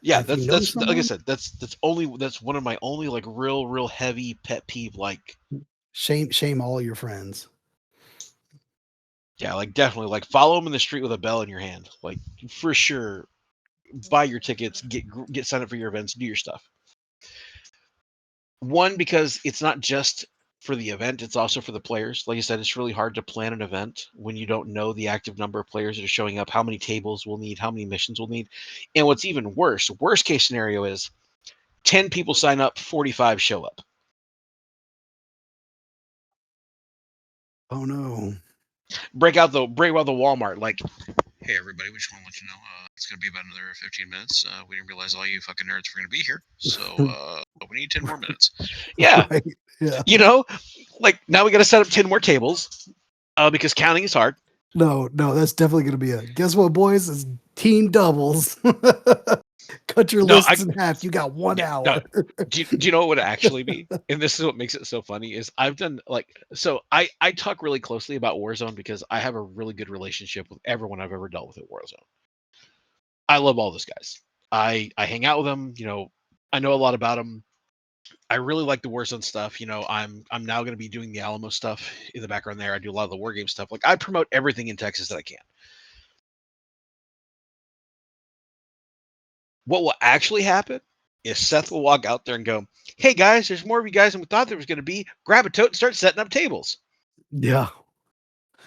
S1: Yeah, that's like I said, that's one of my only like real heavy pet peeve. Like,
S2: shame all your friends.
S1: Yeah, like definitely, like follow them in the street with a bell in your hand, like for sure. Buy your tickets, get signed up for your events, do your stuff. One, because it's not just for the event, it's also for the players. Like I said, it's really hard to plan an event when you don't know the active number of players that are showing up, how many tables we'll need, how many missions we'll need. And what's even worst case scenario is 10 people sign up, 45 show up.
S2: Oh no.
S1: Break out the Walmart, like, hey everybody, we just want to let you know it's going to be about another 15 minutes. We didn't realize all you fucking nerds were going to be here, so we need 10 more minutes. Yeah. Right. Yeah. Like now we got to set up 10 more tables because counting is hard.
S2: No, that's definitely going to be guess what, boys? It's team doubles. Cut your lists in half. You got 1 hour.
S1: No. Do you know what would actually be? And this is what makes it so funny is I've done I talk really closely about Warzone because I have a really good relationship with everyone I've ever dealt with at Warzone. I love all those guys. I hang out with them. I know a lot about them. I really like the Warzone stuff. I'm now going to be doing the Alamo stuff in the background there. I do a lot of the war game stuff. Like I promote everything in Texas that I can. What will actually happen is Seth will walk out there and go, "Hey guys, there's more of you guys than we thought there was going to be. Grab a tote and start setting up tables."
S2: Yeah.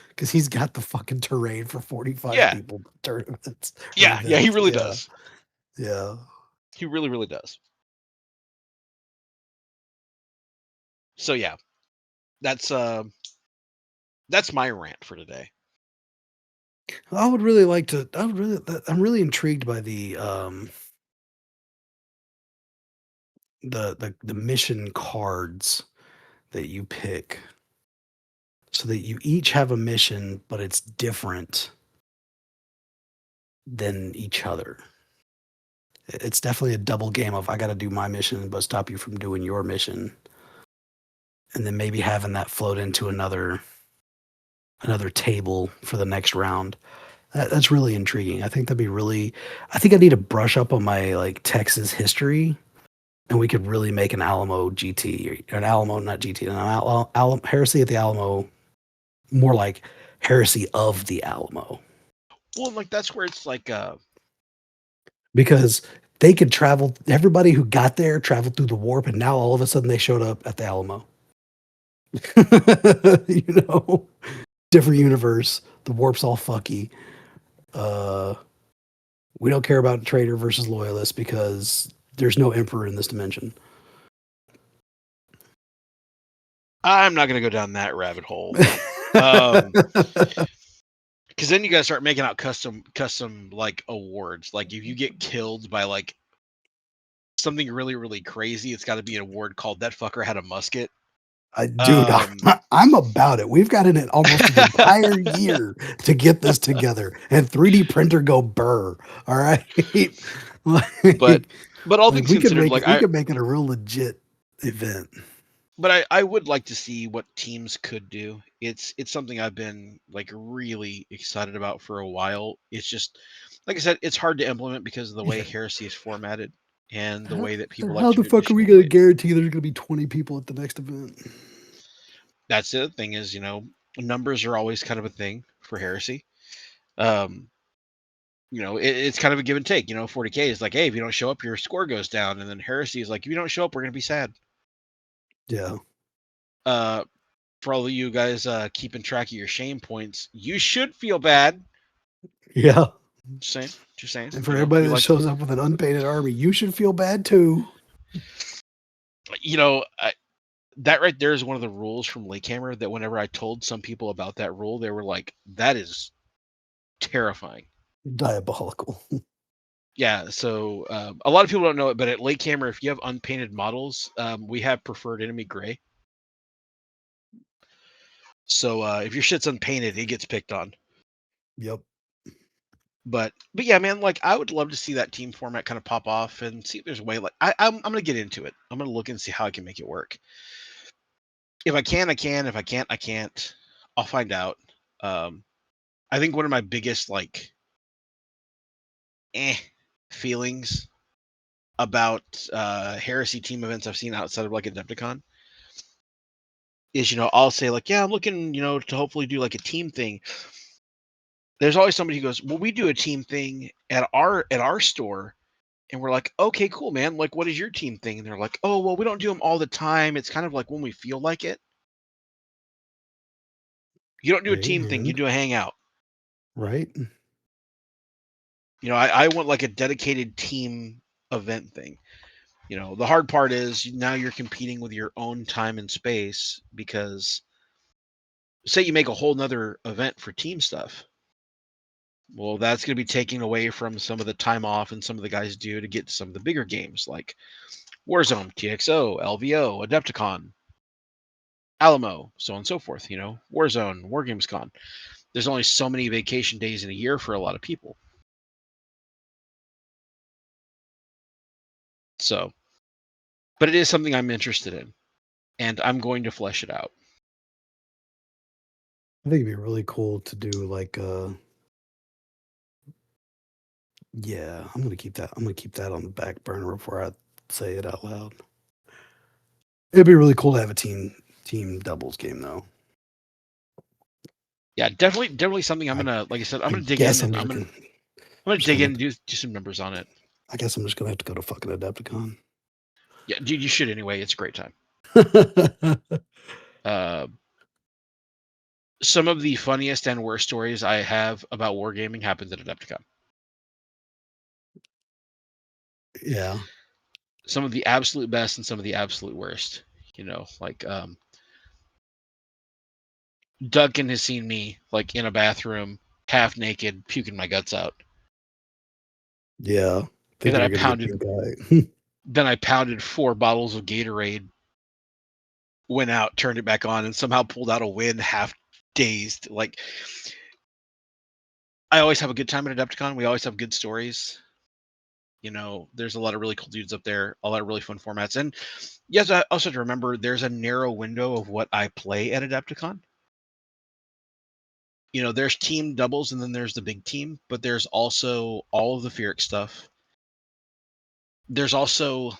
S2: Because he's got the fucking terrain for 45
S1: Yeah,
S2: people tournaments or
S1: yeah, yeah. He
S2: events.
S1: really
S2: Yeah.
S1: does.
S2: Yeah.
S1: He really, really does. So yeah, that's my rant for today.
S2: I would really like to. I'm really intrigued by the mission cards that you pick, so that you each have a mission, but it's different than each other. It's definitely a double game of I got to do my mission, but stop you from doing your mission, and then maybe having that float into another table for the next round. That's really intriguing. I think that'd be really. I think I need to brush up on my like Texas history, and we could really make an Alamo GT or an Alamo, not GT, an Heresy at the Alamo, more like Heresy of the Alamo,
S1: Well, like that's where it's like,
S2: because they could travel. Everybody who got there traveled through the warp, and now all of a sudden they showed up at the Alamo. You know, different universe. The warp's all fucky. Uh, we don't care about traitor versus loyalist because there's no emperor in this dimension.
S1: I'm not going to go down that rabbit hole. Because then you got to start making out custom like awards. Like if you get killed by like something really, really crazy, it's got to be an award called "That fucker had a musket."
S2: Dude,
S1: Um,
S2: I'm about it. We've got almost an entire year to get this together and 3D printer go burr. All right.
S1: but all
S2: Like
S1: things considered, like
S2: we could make it a real legit event.
S1: but I would like to see what teams could do. It's something I've been like really excited about for a while. It's just like I said, it's hard to implement because of the way
S2: Yeah.
S1: Heresy is formatted and the
S2: How,
S1: way that people like
S2: how the fuck are we
S1: traditional
S2: going to
S1: ways.
S2: guarantee there's going to be 20 people at the next event?
S1: That's the other thing is, numbers are always kind of a thing for Heresy. Um, it's kind of a give and take. 40K is like, hey, if you don't show up, your score goes down, and then Heresy is like, if you don't show up, we're gonna be sad.
S2: Yeah.
S1: Uh, for all of you guys keeping track of your shame points, you should feel bad.
S2: Yeah.
S1: Just saying.
S2: And for everybody
S1: We
S2: that
S1: like,
S2: shows up with an unpainted army, you should feel bad too.
S1: that right there is one of the rules from Lakehammer that whenever I told some people about that rule, they were like, that is terrifying.
S2: Diabolical.
S1: Yeah, so a lot of people don't know it, but at Lakehammer, if you have unpainted models, we have preferred enemy gray. So if your shit's unpainted, it gets picked on.
S2: Yep.
S1: But yeah, man, like I would love to see that team format kind of pop off and see if there's a way. Like I'm gonna get into it. I'm gonna look and see how I can make it work. If I can, I can. If I can't, I can't. I'll find out. Um, I think one of my biggest like feelings about Heresy team events I've seen outside of like Adepticon is, I'll say like, yeah, I'm looking, to hopefully do like a team thing. There's always somebody who goes, well, we do a team thing at our store. And we're like, okay, cool, man. Like, what is your team thing? And they're like, oh, well, we don't do them all the time. It's kind of like when we feel like it. You don't do a
S2: Hey,
S1: team thing. You
S2: man.
S1: do a hangout.
S2: Right?
S1: I want like a dedicated team event thing. The hard part is now you're competing with your own time and space because say you make a whole nother event for team stuff. Well, that's going to be taking away from some of the time off and some of the guys do to get to some of the bigger games like Warzone, TXO, LVO, Adepticon, Alamo, so on and so forth. Warzone, WarGamesCon. There's only so many vacation days in a year for a lot of people. So, but it is something I'm interested in, and I'm going to flesh it out.
S2: I think it'd be really cool to do like yeah, I'm gonna keep that. I'm gonna keep that on the back burner before I say it out loud. It'd be really cool to have a team doubles game though.
S1: Yeah, definitely something I'm
S2: I
S1: gonna, like I said, I'm
S2: I
S1: gonna dig in
S2: guess
S1: and
S2: I'm
S1: I'm
S2: just
S1: gonna
S2: gonna
S1: I'm gonna
S2: just gonna
S1: dig in
S2: look
S1: and do some numbers on it.
S2: I guess I'm just gonna have to go to fucking Adepticon.
S1: Yeah, dude, you should anyway. It's a great time. Some of the funniest and worst stories I have about wargaming happened at Adepticon.
S2: Yeah.
S1: Some of the absolute best and some of the absolute worst. Like Duncan has seen me like in a bathroom, half naked, puking my guts out.
S2: Yeah.
S1: And
S2: Thinking you're gonna get pink eye.
S1: then I pounded 4 bottles of Gatorade, went out, turned it back on, and somehow pulled out a win half dazed. Like, I always have a good time at Adepticon. We always have good stories. There's a lot of really cool dudes up there, a lot of really fun formats. And yes, I also have to remember there's a narrow window of what I play at Adepticon. There's team doubles and then there's the big team, but there's also all of the Fearic stuff. There's also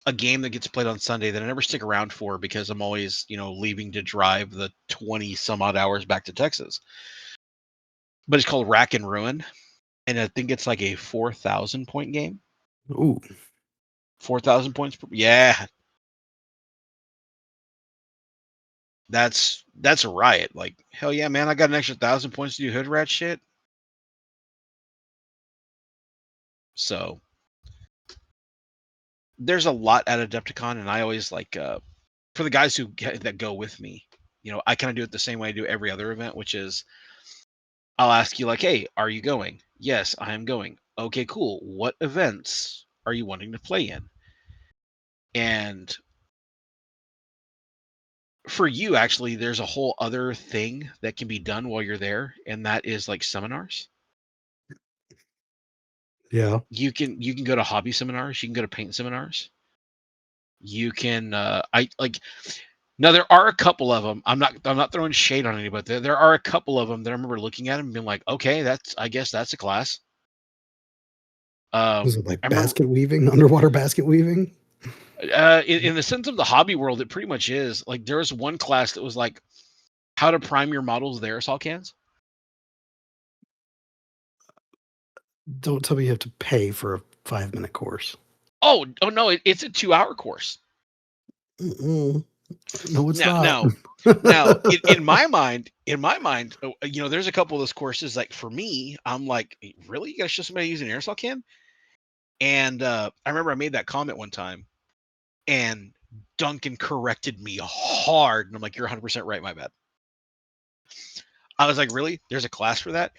S1: a game that gets played on Sunday that I never stick around for because I'm always, leaving to drive the 20 some odd hours back to Texas. But it's called Rack and Ruin. And I think it's like a 4,000 point game.
S2: Ooh.
S1: 4,000 points. Yeah. That's a riot. Like, hell yeah, man. I got an extra 1,000 points to do hood rat shit. So there's a lot at Adepticon, and I always like for the guys that go with me, I kind of do it the same way I do every other event, which is I'll ask you like, hey, are you going? Yes, I am going. Okay, cool. What events are you wanting to play in? And for you, actually, there's a whole other thing that can be done while you're there, and that is like seminars.
S2: Yeah.
S1: You can go to hobby seminars, you can go to paint seminars. You can I like now there are a couple of them. I'm not throwing shade on anybody. There are a couple of them that I remember looking at them and being like, okay, I guess that's a class.
S2: Was it like
S1: I remember
S2: basket weaving, underwater basket weaving?
S1: in the sense of the hobby world, it pretty much is. Like there was one class that was like how to prime your models with aerosol cans.
S2: Don't tell me you have to pay for a 5-minute course.
S1: Oh no, it's a 2-hour course.
S2: Mm-mm. No, it's
S1: Now,
S2: not.
S1: now, now, in my mind, there's a couple of those courses. Like for me, I'm like, really, you guys show somebody using an aerosol can? And I remember I made that comment one time, and Duncan corrected me hard, and I'm like, you're 100% right. My bad. I was like, really? There's a class for that?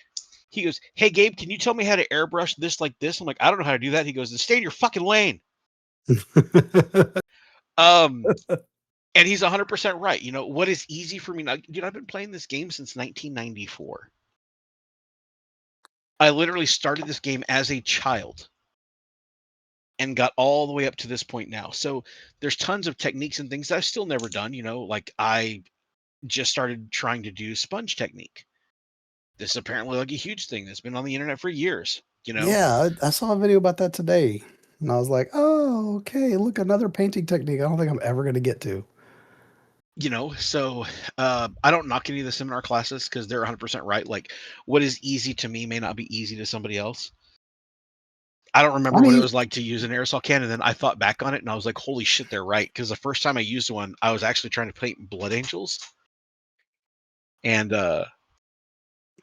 S1: He goes, hey Gabe, can you tell me how to airbrush this like this? I'm like, I don't know how to do that. He goes, then stay in your fucking lane. Um, and he's 100% right. What is easy for me now, dude? I've been playing this game since 1994. I literally started this game as a child and got all the way up to this point now. So there's tons of techniques and things that I've still never done. Like I just started trying to do sponge technique. This is apparently like a huge thing that's been on the internet for years.
S2: Yeah, I saw a video about that today, and I was like, "Oh, okay, look, another painting technique I don't think I'm ever gonna get to."
S1: So I don't knock any of the seminar classes because they're 100% right. Like what is easy to me may not be easy to somebody else. I don't
S2: I
S1: remember what it
S2: mean,
S1: was like to use an aerosol can, and then I thought back on it, and I was like, "Holy shit, they're right!" Because the first time I used one, I was actually trying to paint blood angels, and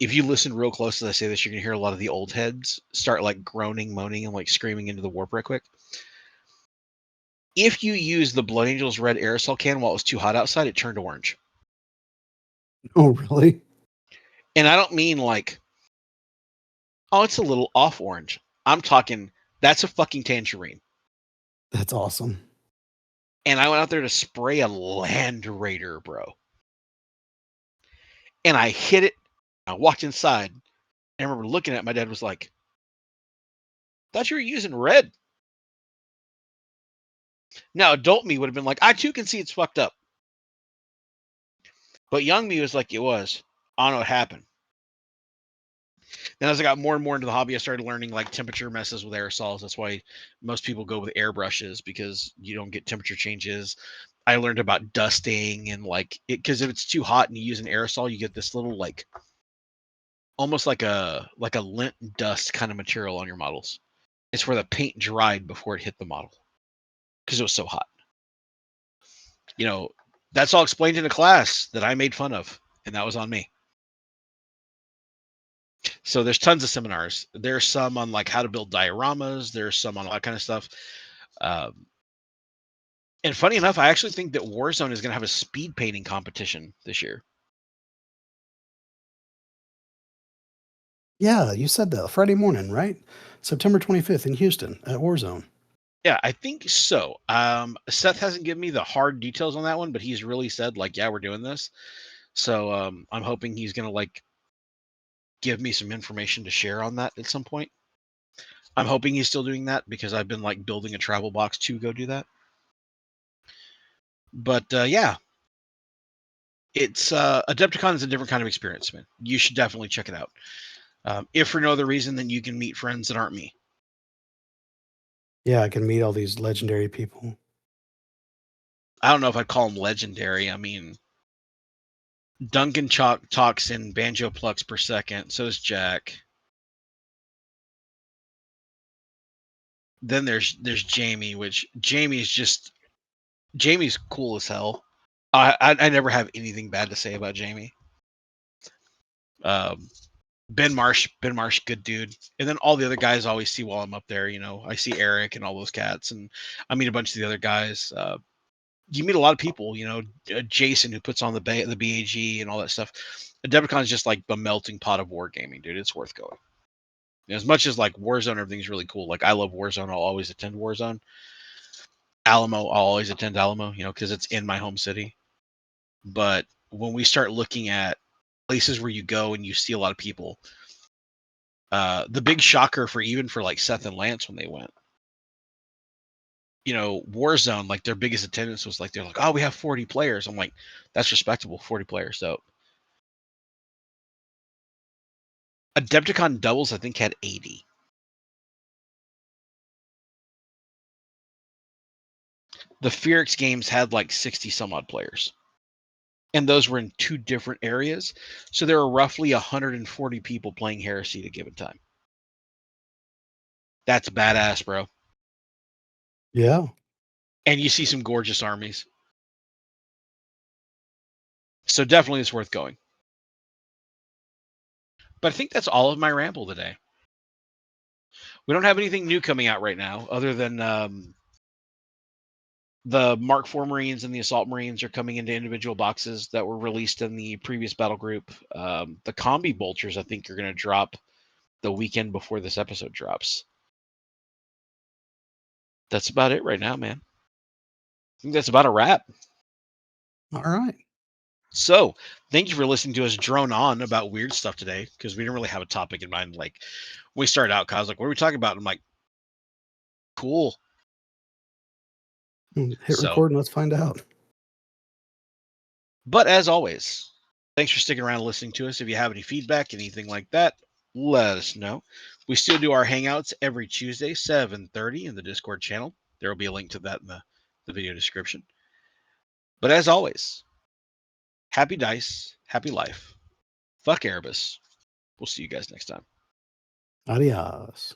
S1: if you listen real close as I say this, you're gonna hear a lot of the old heads start like groaning, moaning, and like screaming into the warp right quick. If you use the Blood Angels red aerosol can while it was too hot outside, it turned orange.
S2: oh really?
S1: And I don't mean like, oh, it's a little off orange. I'm talking that's a fucking tangerine.
S2: That's awesome.
S1: And I went out there to spray a Land Raider, bro. And I hit it. I walked inside. And I remember looking at it, my dad was like, thought you were using red. Now, adult me would have been like, I too can see it's fucked up. But young me was like, it was. I don't know what happened. Then as I got more and more into the hobby, I started learning like temperature messes with aerosols. That's why most people go with airbrushes because you don't get temperature changes. I learned about dusting and like it because if it's too hot and you use an aerosol, you get this little like almost like a lint dust kind of material on your models. It's where the paint dried before it hit the model because it was so hot. You know, that's all explained in a class that I made fun of, and that was on me. So there's tons of seminars. There's some on like how to build dioramas. There's some on all that kind of stuff. And funny enough, I actually think that Warzone is going to have a speed painting competition this year.
S2: Yeah, you said that Friday morning, right? September 25th in Houston at Warzone.
S1: Yeah, I think so. Seth hasn't given me the hard details on that one, but he's really said like, yeah, we're doing this. So I'm hoping he's going to like give me some information to share on that at some point. I'm hoping he's still doing that because I've been like building a travel box to go do that. But yeah, it's Adepticon is a different kind of experience, man. You should definitely check it out. If for no other reason than you can meet friends that aren't me.
S2: Yeah, I can meet all these legendary people.
S1: I don't know if I'd call them legendary. I mean, Duncan talks in banjo plucks per second. So does Jack. Then there's Jamie, which Jamie's cool as hell. I never have anything bad to say about Jamie. Ben Marsh, good dude. And then all the other guys I always see while I'm up there. You know, I see Eric and all those cats, and I meet a bunch of the other guys. You meet a lot of people. You know, Jason who puts on the BAG and all that stuff. Adepticon is just like the melting pot of wargaming, dude. It's worth going. As much as like Warzone, everything's really cool. Like I love Warzone. I'll always attend Warzone. Alamo, I'll always attend Alamo. You know, because it's in my home city. But when we start looking at places where you go and you see a lot of people, the big shocker for like Seth and Lance when they went, you know, Warzone, like their biggest attendance was like, they're like, oh, we have 40 players. I'm like, that's respectable. 40 players. So Adepticon doubles, I think, had 80. The Fearix games had like 60 some odd players. And those were in 2 different areas. So there were roughly 140 people playing Heresy at a given time. That's badass, bro.
S2: Yeah.
S1: And you see some gorgeous armies. So definitely it's worth going. But I think that's all of my ramble today. We don't have anything new coming out right now other than the Mark IV Marines and the Assault Marines are coming into individual boxes that were released in the previous battle group. The Combi Bolters, I think, are going to drop the weekend before this episode drops. That's about it right now, man. I think that's about a wrap.
S2: All right.
S1: So, thank you for listening to us drone on about weird stuff today because we didn't really have a topic in mind. Like, we started out, Kyle's like, what are we talking about? And I'm like, cool.
S2: Hit record and let's find out.
S1: But as always, thanks for sticking around and listening to us. If you have any feedback, anything like that, let us know. We still do our hangouts every Tuesday, 7:30 in the Discord channel. There will be a link to that in the video description. But as always, happy dice, happy life. Fuck Erebus. We'll see you guys next time.
S2: Adios.